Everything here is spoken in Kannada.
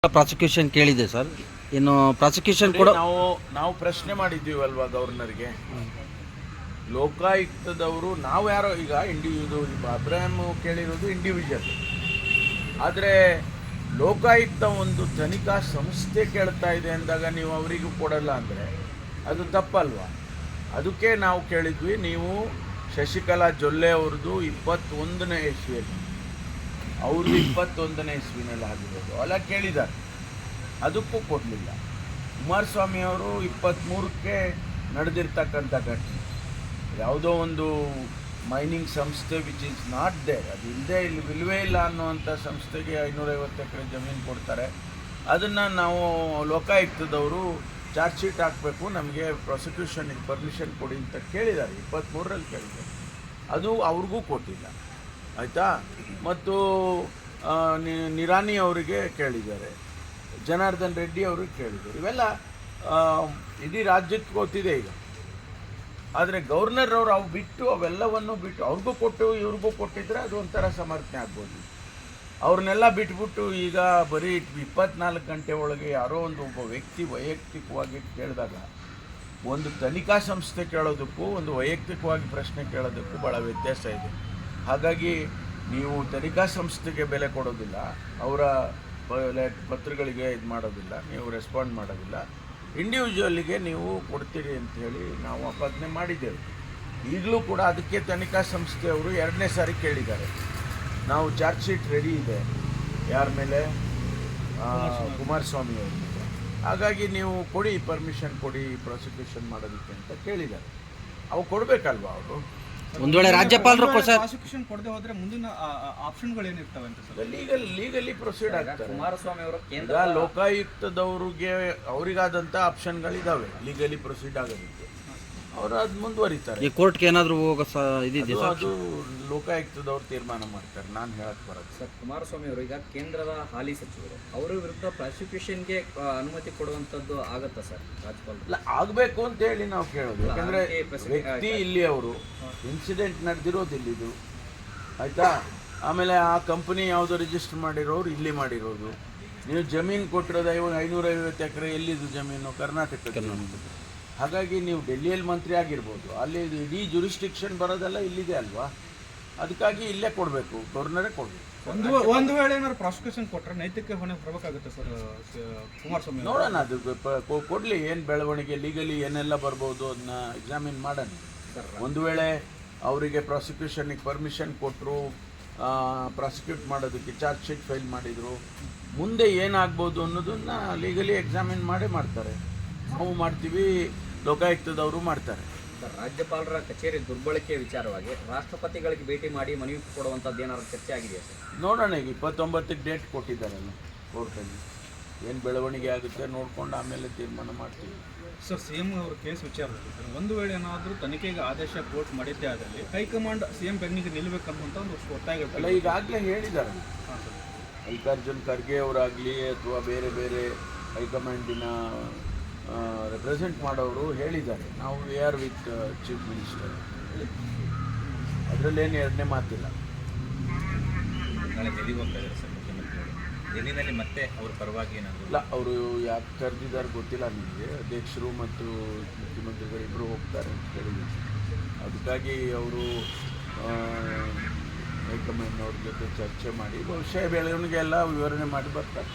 ಪ್ರಾಸಿಕ್ಯೂಷನ್ ಕೇಳಿದೆ ಸರ್. ಇನ್ನು ಪ್ರಾಸಿಕ್ಯೂಷನ್ ಕೂಡ ನಾವು ಪ್ರಶ್ನೆ ಮಾಡಿದ್ದೀವಲ್ವಾ ಗವರ್ನರ್ಗೆ. ಲೋಕಾಯುಕ್ತದವರು ನಾವು ಯಾರೋ ಈಗ ಇದು ಅಬ್ರಾಹಂ ಕೇಳಿರೋದು ಇಂಡಿವಿಜುವಲ್, ಆದರೆ ಲೋಕಾಯುಕ್ತ ಒಂದು ತನಿಖಾ ಸಂಸ್ಥೆ ಕೇಳ್ತಾ ಇದೆ ಅಂದಾಗ ನೀವು ಅವರಿಗೂ ಕೊಡಲ್ಲ ಅಂದರೆ ಅದು ತಪ್ಪಲ್ವಾ? ಅದಕ್ಕೆ ನಾವು ಕೇಳಿದ್ವಿ, ನೀವು ಶಶಿಕಲಾ ಜೊಲ್ಲೆ ಅವ್ರದ್ದು 21ನೇ ಇಸ್ವಿಯಲ್ಲಿ, ಅವ್ರದ್ದು 21ನೇ ಇಸ್ವಿನಲ್ಲಿ ಆಗಿರೋದು ಅಲ್ಲ ಕೇಳಿದ್ದಾರೆ, ಅದಕ್ಕೂ ಕೊಡಲಿಲ್ಲ. ಕುಮಾರಸ್ವಾಮಿ ಅವರು 23ಕ್ಕೆ ನಡೆದಿರ್ತಕ್ಕಂಥ ಘಟನೆ, ಯಾವುದೋ ಒಂದು ಮೈನಿಂಗ್ ಸಂಸ್ಥೆ ವಿಚ್ ಈಸ್ ನಾಟ್ ದೇರ್, ಅದು ಇಲ್ಲವೇ ಇಲ್ಲ ಅನ್ನುವಂಥ ಸಂಸ್ಥೆಗೆ 550 ಎಕರೆ ಜಮೀನು ಕೊಡ್ತಾರೆ. ಅದನ್ನು ನಾವು ಲೋಕಾಯುಕ್ತದವರು ಚಾರ್ಜ್ ಶೀಟ್ ಹಾಕಬೇಕು, ನಮಗೆ ಪ್ರಾಸಿಕ್ಯೂಷನ್ಗೆ ಪರ್ಮಿಷನ್ ಕೊಡಿ ಅಂತ ಕೇಳಿದ್ದಾರೆ. 23ರಲ್ಲಿ ಕೇಳಿದ್ದಾರೆ, ಅದು ಅವ್ರಿಗೂ ಕೊಟ್ಟಿಲ್ಲ. ಆಯಿತಾ? ಮತ್ತು ನಿರಾನಿ ಅವರಿಗೆ ಕೇಳಿದ್ದಾರೆ, ಜನಾರ್ದನ್ ರೆಡ್ಡಿ ಅವ್ರಿಗೆ ಕೇಳಿದ್ದಾರೆ. ಇವೆಲ್ಲ ಇಡೀ ರಾಜ್ಯಕ್ಕೆ ಗೊತ್ತಿದೆ ಈಗ. ಆದರೆ ಗವರ್ನರ್ ಅವರು ಅವೆಲ್ಲವನ್ನು ಬಿಟ್ಟು ಅವ್ರಿಗೂ ಕೊಟ್ಟು ಇವ್ರಿಗೂ ಕೊಟ್ಟಿದ್ರೆ ಅದು ಒಂಥರ ಸಮರ್ಥನೆ ಆಗ್ಬೋದು. ಅವ್ರನ್ನೆಲ್ಲ ಬಿಟ್ಬಿಟ್ಟು ಈಗ ಬರೀ 24 ಗಂಟೆ ಒಳಗೆ ಯಾರೋ ಒಬ್ಬ ವ್ಯಕ್ತಿ ವೈಯಕ್ತಿಕವಾಗಿ ಕೇಳಿದಾಗ, ಒಂದು ತನಿಖಾ ಸಂಸ್ಥೆ ಕೇಳೋದಕ್ಕೂ ಒಂದು ವೈಯಕ್ತಿಕವಾಗಿ ಪ್ರಶ್ನೆ ಕೇಳೋದಕ್ಕೂ ಭಾಳ ವ್ಯತ್ಯಾಸ ಇದೆ. ಹಾಗಾಗಿ ನೀವು ತನಿಖಾ ಸಂಸ್ಥೆಗೆ ಬೆಲೆ ಕೊಡೋದಿಲ್ಲ, ಅವರ ಪತ್ರಗಳಿಗೆ ಇದು ಮಾಡೋದಿಲ್ಲ, ನೀವು ರೆಸ್ಪಾಂಡ್ ಮಾಡೋದಿಲ್ಲ, ಇಂಡಿವಿಜುವಲ್ಲಿಗೆ ನೀವು ಕೊಡ್ತೀರಿ ಅಂಥೇಳಿ ನಾವು ಆಪಾದನೆ ಮಾಡಿದ್ದೇವೆ. ಈಗಲೂ ಕೂಡ ಅದಕ್ಕೆ ತನಿಖಾ ಸಂಸ್ಥೆಯವರು 2ನೇ ಸಾರಿ ಕೇಳಿದ್ದಾರೆ. ನಾವು ಚಾರ್ಜ್ ಶೀಟ್ ರೆಡಿ ಇದೆ, ಯಾರ ಮೇಲೆ? ಕುಮಾರಸ್ವಾಮಿ ಅವ್ರ ಮೇಲೆ. ಹಾಗಾಗಿ ನೀವು ಕೊಡಿ, ಪರ್ಮಿಷನ್ ಕೊಡಿ ಪ್ರಾಸಿಕ್ಯೂಷನ್ ಮಾಡೋದಕ್ಕೆ ಅಂತ ಕೇಳಿದ್ದಾರೆ. ಅವು ಕೊಡಬೇಕಲ್ವಾ ಅವರು? ಒಂದು ವೇಳೆ ರಾಜ್ಯಪಾಲರು ಪ್ರಾಸಿಕ್ಯೂಷನ್ ಕೊಡದೆ ಹೋದ್ರೆ ಮುಂದಿನ ಆಪ್ಷನ್ಗಳು ಏನಿರ್ತವೆ ಅಂತ ಸರ್? ಲೀಗಲಿ ಪ್ರೊಸೀಡ್ ಆಗ್ತಾರೆ. ಕುಮಾರಸ್ವಾಮಿ ಅವರು ಈಗ ಲೋಕಾಯುಕ್ತದವ್ರಿಗೆ ಅವರಿಗಾದಂಥ ಆಪ್ಷನ್ಗಳಿದ್ದಾವೆ ಲೀಗಲಿ ಪ್ರೊಸೀಡ್ ಆಗೋದಕ್ಕೆ, ಅವರು ಅದು ಮುಂದುವರಿತಾರೆ. ಈ ಕೋರ್ಟ್ಗೆ ಏನಾದರೂ ಹೋಗೋ ಇದಿದೆ? ಅದು ಲೋಕಾಯುಕ್ತದವ್ರು ತೀರ್ಮಾನ ಮಾಡ್ತಾರೆ, ನಾನು ಹೇಳಕ್ ಬರೋದು. ಸರ್, ಕುಮಾರಸ್ವಾಮಿ ಅವರು ಈಗ ಕೇಂದ್ರದ ಹಾಲಿ ಸಚಿವರು, ಅವರ ವಿರುದ್ಧ ಪ್ರಾಸಿಕ್ಯೂಷನ್ಗೆ ಅನುಮತಿ ಕೊಡುವಂಥದ್ದು ಆಗತ್ತಾ ಸರ್ ರಾಜ್ಯಪಾಲ? ಇಲ್ಲ, ಆಗಬೇಕು ಅಂತ ಹೇಳಿ ನಾವು ಕೇಳೋದು. ಯಾಕಂದರೆ ವ್ಯಕ್ತಿ ಇಲ್ಲಿ, ಅವರು ಇನ್ಸಿಡೆಂಟ್ ನಡೆದಿರೋದು ಇಲ್ಲಿದು, ಆಯಿತಾ? ಆಮೇಲೆ ಆ ಕಂಪನಿ ಯಾವುದೋ ರಿಜಿಸ್ಟರ್ ಮಾಡಿರೋರು ಇಲ್ಲಿ ಮಾಡಿರೋದು. ನೀವು ಜಮೀನು ಕೊಟ್ಟಿರೋದು 550 ಎಕರೆ, ಎಲ್ಲಿದು ಜಮೀನು? ಕರ್ನಾಟಕದ. ಹಾಗಾಗಿ ನೀವು ಡೆಲ್ಲಿಯಲ್ಲಿ ಮಂತ್ರಿ ಆಗಿರ್ಬೋದು, ಅಲ್ಲಿ ಇಡೀ ಜುರಿಸ್ಟಿಕ್ಷನ್ ಬರೋದೆಲ್ಲ ಇಲ್ಲಿದೆ ಅಲ್ವಾ? ಅದಕ್ಕಾಗಿ ಇಲ್ಲೇ ಕೊಡಬೇಕು, ಗವರ್ನರೇ ಕೊಡಬೇಕು. ಒಂದು ವೇಳೆ ಏನಾದ್ರು ಪ್ರಾಸಿಕ್ಯೂಷನ್ ಕೊಟ್ಟರೆ ನೈತಿಕ ಹೊಣೆ ಬರಬೇಕಾಗುತ್ತೆ ಸರ್ ಕುಮಾರಸ್ವಾಮಿ? ನೋಡೋಣ, ಅದು ಕೊಡಲಿ, ಏನು ಬೆಳವಣಿಗೆ ಲೀಗಲಿ ಏನೆಲ್ಲ ಬರ್ಬೋದು ಅದನ್ನ ಎಕ್ಸಾಮಿನ್ ಮಾಡೋಣ. ಒಂದು ವೇಳೆ ಅವರಿಗೆ ಪ್ರಾಸಿಕ್ಯೂಷನ್ಗೆ ಪರ್ಮಿಷನ್ ಕೊಟ್ಟರು, ಪ್ರಾಸಿಕ್ಯೂಟ್ ಮಾಡೋದಕ್ಕೆ ಚಾರ್ಜ್ ಶೀಟ್ ಫೈಲ್ ಮಾಡಿದರು, ಮುಂದೆ ಏನಾಗ್ಬೋದು ಅನ್ನೋದನ್ನು ಲೀಗಲಿ ಎಕ್ಸಾಮಿನ್ ಮಾಡೇ ಮಾಡ್ತಾರೆ. ನಾವು ಮಾಡ್ತೀವಿ, ಲೋಕಾಯುಕ್ತದವರು ಮಾಡ್ತಾರೆ. ರಾಜ್ಯಪಾಲರ ಕಚೇರಿ ದುರ್ಬಳಕೆ ವಿಚಾರವಾಗಿ ರಾಷ್ಟ್ರಪತಿಗಳಿಗೆ ಭೇಟಿ ಮಾಡಿ ಮನವಿ ಕೊಡುವಂಥದ್ದು ಏನಾದ್ರು ಚರ್ಚೆ ಆಗಿದೆಯಾ ಸರ್? ನೋಡೋಣ, ಈಗ 29ಕ್ಕೆ ಡೇಟ್ ಕೊಟ್ಟಿದ್ದಾರಲ್ಲ ಕೋರ್ಟಲ್ಲಿ, ಏನು ಬೆಳವಣಿಗೆ ಆಗುತ್ತೆ ನೋಡ್ಕೊಂಡು ಆಮೇಲೆ ತೀರ್ಮಾನ ಮಾಡ್ತೀವಿ. ಸರ್, CM ಅವರ ಕೇಸ್ ವಿಚಾರದಲ್ಲಿ ಸರ್, ಒಂದು ವೇಳೆ ಏನಾದರೂ ತನಿಖೆಗೆ ಆದೇಶ ಕೋರ್ಟ್ ಮಾಡಿದ್ದೇ ಆದಲ್ಲಿ ಹೈಕಮಾಂಡ್ CM ಬೆನ್ನಿಗೆ ನಿಲ್ಲಬೇಕಂತ ಒಂದು ಒತ್ತಾಯಗಳು ಈಗಾಗಲೇ ಹೇಳಿದ್ದಾರೆ. ಮಲ್ಲಿಕಾರ್ಜುನ್ ಖರ್ಗೆ ಅವರಾಗಲಿ ಅಥವಾ ಬೇರೆ ಬೇರೆ ಹೈಕಮಾಂಡಿನ ರೆಪ್ರೆಸೆಂಟ್ ಮಾಡೋರು ಹೇಳಿದ್ದಾರೆ, ನಾವು we are with chief minister. ಅದರಲ್ಲೇನು ಎರಡನೇ ಮಾತಿಲ್ಲ. ನಾಳೆ ಡೆಲ್ಲಿಗೆ ಹೋಗ್ತಾ ಇದ್ದಾರೆ ಸರ್ ಮುಖ್ಯಮಂತ್ರಿಗಳು, ಡೆಲ್ಲಿನಲ್ಲಿ ಮತ್ತೆ ಅವ್ರ ಪರವಾಗಿ ಏನಾದರೂ? ಇಲ್ಲ, ಅವರು ಯಾಕೆ ಕರೆದಿದ್ದಾರೆ ಗೊತ್ತಿಲ್ಲ ನನಗೆ. ಅಧ್ಯಕ್ಷರು ಮತ್ತು ಮುಖ್ಯಮಂತ್ರಿಗಳು ಇಬ್ಬರು ಹೋಗ್ತಾರೆ ಅಂತ ಹೇಳಿದ್ದಾರೆ. ಅದಕ್ಕಾಗಿ ಅವರು ಹೈಕಮಾಂಡ್ ಅವ್ರ ಜೊತೆ ಚರ್ಚೆ ಮಾಡಿ ಬಹುಶಃ ಬೆಳವಣಿಗೆ ಎಲ್ಲ ವಿವರಣೆ ಮಾಡಿ ಬರ್ತಾರೆ.